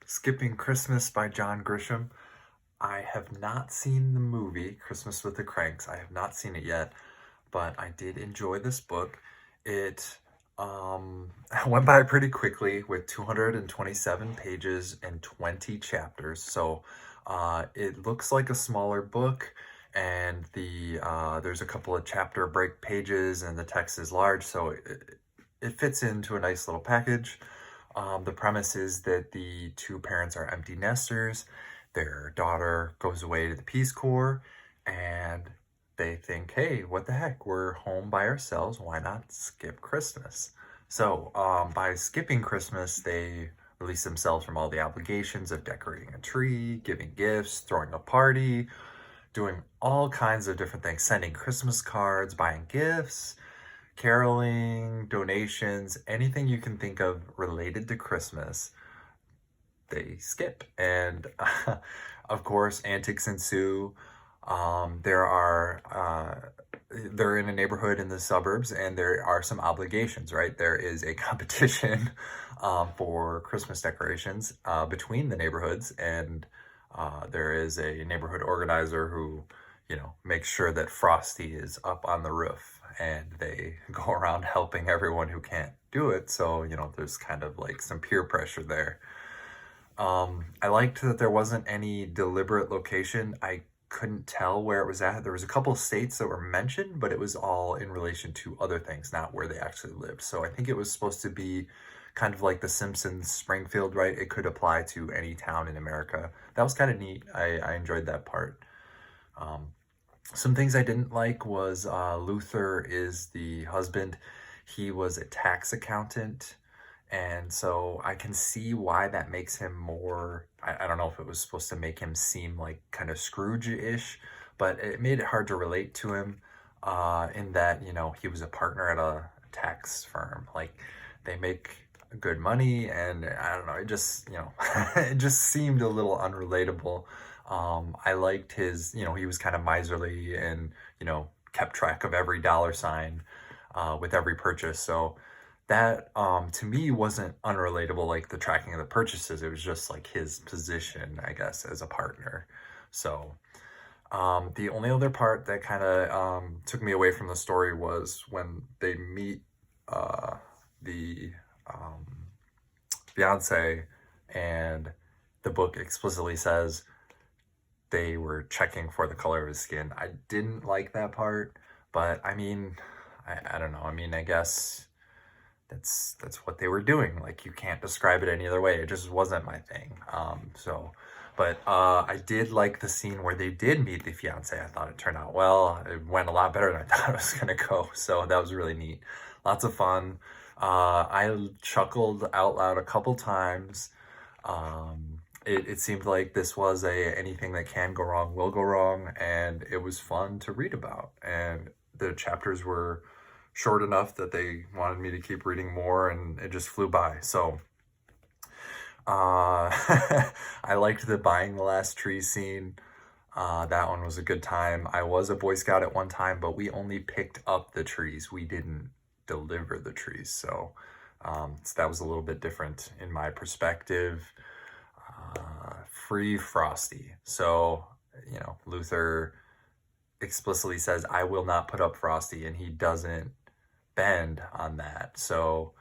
Skipping Christmas by John Grisham. I have not seen the movie Christmas with the Cranks. I have not seen it yet, but I did enjoy this book. It went by pretty quickly with 227 pages and 20 chapters. So it looks like a smaller book, and there's a couple of chapter break pages, and the text is large, so it fits into a nice little package. The premise is that the two parents are empty nesters. Their daughter goes away to the Peace Corps, and they think, hey, what the heck? We're home by ourselves. Why not skip Christmas? So, by skipping Christmas, they release themselves from all the obligations of decorating a tree, giving gifts, throwing a party, doing all kinds of different things, sending Christmas cards, buying gifts, caroling, donations, anything you can think of related to Christmas, they skip. And of course, antics ensue. They're in a neighborhood in the suburbs, and there are some obligations, right? There is a competition for Christmas decorations between the neighborhoods, and there is a neighborhood organizer who, makes sure that Frosty is up on the roof, and they go around helping everyone who can't do it. So, there's kind of like some peer pressure there. I liked that there wasn't any deliberate location. I couldn't tell where it was at. There was a couple of states that were mentioned, but it was all in relation to other things, not where they actually lived. So I think it was supposed to be kind of like The Simpsons Springfield, right? It could apply to any town in America. That was kind of neat. I enjoyed that part. Um, some things I didn't like was Luther is the husband. He was a tax accountant, and so I can see why that makes him more. I don't know if it was supposed to make him seem like kind of Scrooge-ish, but it made it hard to relate to him in that, he was a partner at a tax firm. Like, they make good money, and I don't know, it just, it just seemed a little unrelatable. I liked his, he was kind of miserly and, kept track of every dollar sign with every purchase. So that to me wasn't unrelatable, like the tracking of the purchases. It was just like his position, I guess, as a partner. So the only other part that kind of took me away from the story was when they meet the fiance, and the book explicitly says they were checking for the color of his skin. I didn't like that part, but I mean, I don't know. I mean, I guess that's what they were doing. Like, you can't describe it any other way. It just wasn't my thing. But I did like the scene where they did meet the fiance. I thought it turned out well. It went a lot better than I thought it was gonna go. So that was really neat. Lots of fun. I chuckled out loud a couple times. It seemed like this was anything that can go wrong will go wrong, and it was fun to read about. And the chapters were short enough that they wanted me to keep reading more, and it just flew by. So I liked the buying the last tree scene. That one was a good time. I was a Boy Scout at one time, but we only picked up the trees. We didn't deliver the trees. So that was a little bit different in my perspective. Free Frosty. So, Luther explicitly says, I will not put up Frosty, and he doesn't bend on that. So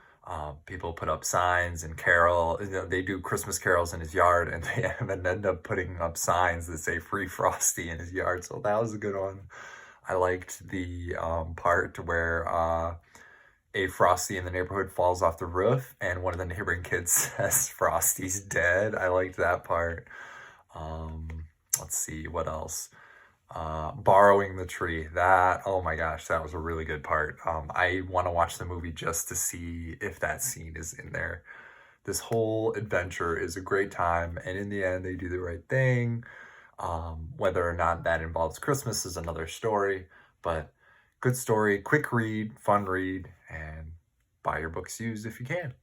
people put up signs and carol. They do Christmas carols in his yard, and they end up putting up signs that say Free Frosty in his yard. So that was a good one. I liked the part where a Frosty in the neighborhood falls off the roof, and one of the neighboring kids says Frosty's dead. I liked that part. Let's see, what else? Borrowing the tree. That, oh my gosh, that was a really good part. I want to watch the movie just to see if that scene is in there. This whole adventure is a great time, and in the end, they do the right thing. Whether or not that involves Christmas is another story, but good story, quick read, fun read, and buy your books used if you can.